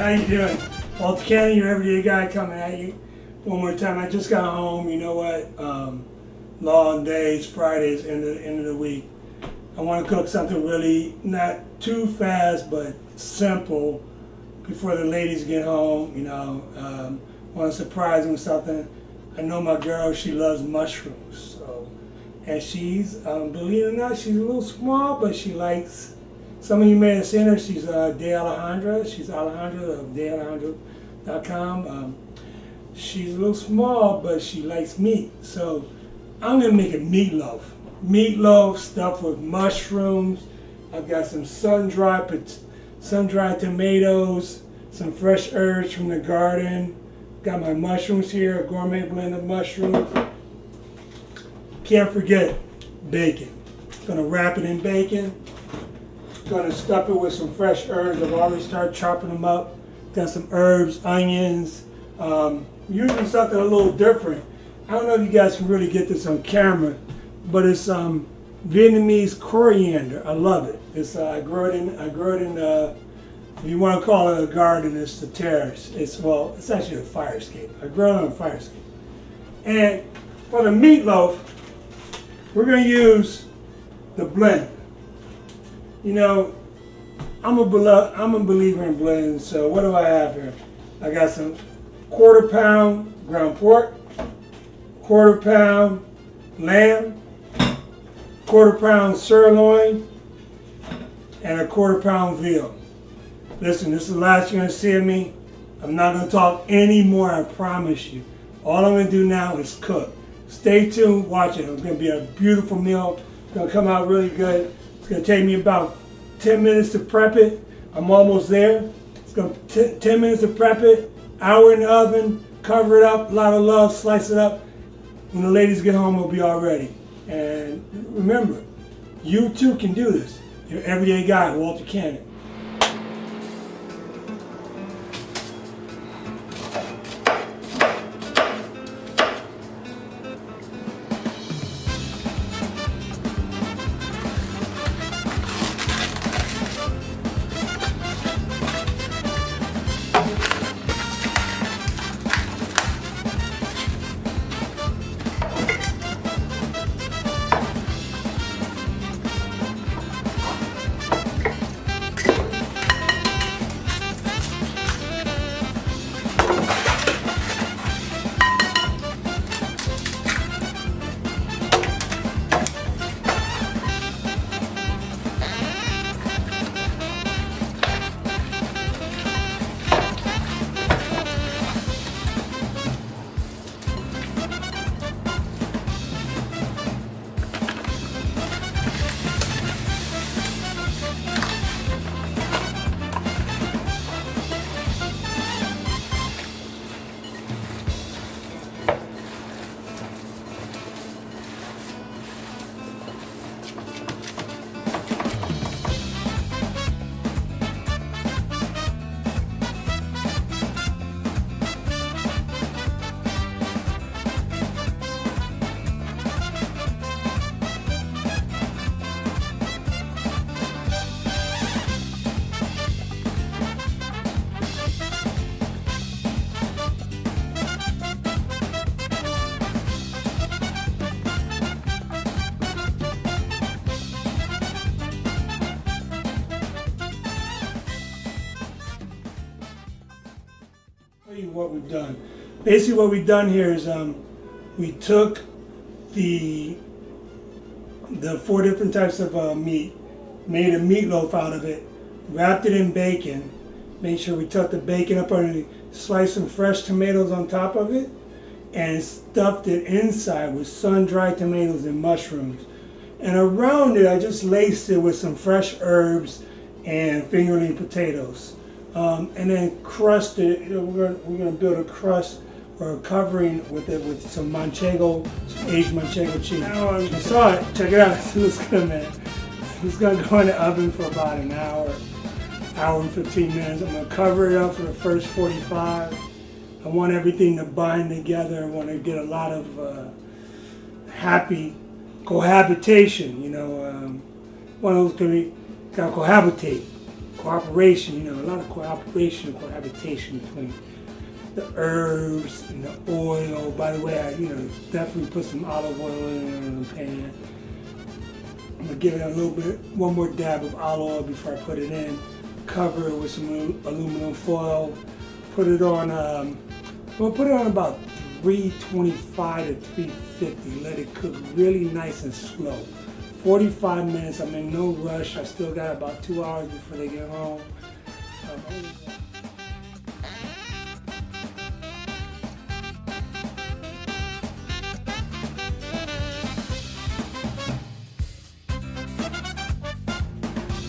How you doing? Walter Cannon, your everyday guy, coming at you one more time. I just got home. You know what? Long days, Fridays, end of the week. I want to cook something really not too fast, but simple before the ladies get home. You know, want to surprise them with something. I know my girl; she loves mushrooms. So, and she's, believe it or not, she's a little small, but she likes. Some of you may have seen her. She's De Alejandra. She's Alejandra of DeAlejandra.com. She's a little small, but she likes meat. So I'm gonna make a meatloaf. Meatloaf stuffed with mushrooms. I've got some sun-dried tomatoes, some fresh herbs from the garden. Got my mushrooms here, a gourmet blend of mushrooms. Can't forget bacon. Gonna wrap it in bacon. Gonna stuff it with some fresh herbs. I've already started chopping them up. Got some herbs, onions. Using something a little different. I don't know if you guys can really get this on camera, but it's Vietnamese coriander. I love it. It's I grow it in. If you want to call it a garden, it's the terrace. It's actually a fire escape. I grow it on a fire escape. And for the meatloaf, we're gonna use the blend. You know, I'm a believer in blends. So what do I have here? I got some quarter-pound ground pork, quarter-pound lamb, quarter-pound sirloin, and a quarter-pound veal. Listen, this is the last you're gonna see of me. I'm not gonna talk anymore, I promise you. All I'm gonna do now is cook. Stay tuned, watch it. It's gonna be a beautiful meal. It's gonna come out really good. It's gonna take me about 10 minutes to prep it. I'm almost there. It's gonna 10 minutes to prep it, hour in the oven, cover it up, a lot of love, slice it up. When the ladies get home, it'll be all ready. And remember, you too can do this. Your everyday guy, Walter Cannon. What we've done. Basically what we've done here is we took the 4 different types of meat, made a meatloaf out of it, wrapped it in bacon, made sure we tucked the bacon up underneath, sliced some fresh tomatoes on top of it, and stuffed it inside with sun-dried tomatoes and mushrooms. And around it, I just laced it with some fresh herbs and fingerling potatoes. And then crust it. We're gonna build a crust or a covering with it with some manchego, some aged manchego cheese. Now you saw it. Check it out. It looks good, man. It's gonna go in the oven for about an hour and 15 minutes. I'm gonna cover it up for the first 45. I want everything to bind together. I want to get a lot of happy cohabitation. You know, one of those can be kind of cohabitate. cooperation, a lot of cooperation and cohabitation between the herbs and the oil. By the way, I definitely put some olive oil in the pan. I'm gonna give it one more dab of olive oil before I put it in. Cover it with some aluminum foil. Put it on. We'll put it on about 325 to 350. Let it cook really nice and slow. 45 minutes. I'm in no rush. I still got about 2 hours before they get home.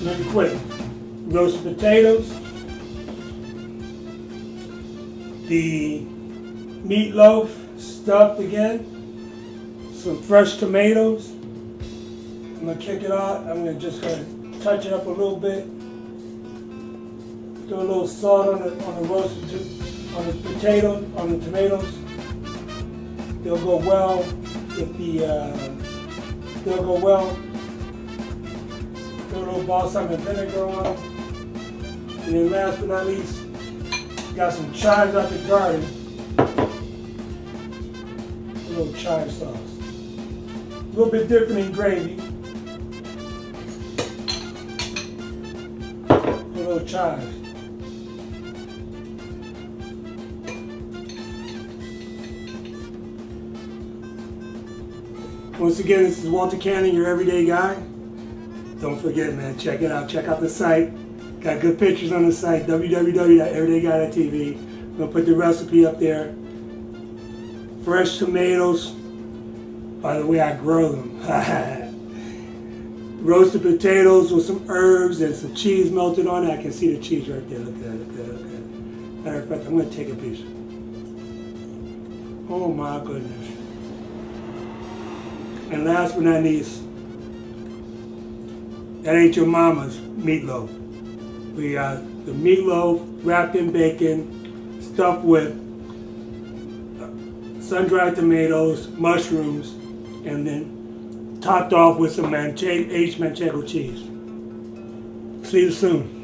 Really quick. Roasted potatoes. The meatloaf stuffed again. Some fresh tomatoes. I'm gonna kick it out. I'm just gonna touch it up a little bit. Throw a little salt on the roasted, on the potato, on the tomatoes. They'll go well with they'll go well. Throw a little balsamic vinegar on them. And then last but not least, got some chives out the garden. A little chive sauce. A little bit different in gravy. A little chives. Once again, this is Walter Cannon, your everyday guy. Don't forget, man, check it out. Check out the site. Got good pictures on the site, www.everydayguy.tv. I'm going to put the recipe up there. Fresh tomatoes. By the way, I grow them. Roasted potatoes with some herbs and some cheese melted on it. I can see the cheese right there. Look at that, look at that, look at that. Matter of fact, I'm going to take a piece. Oh my goodness. And last but not least, that ain't your mama's meatloaf. We got the meatloaf wrapped in bacon, stuffed with sun-dried tomatoes, mushrooms, and then topped off with some aged manchego cheese. See you soon.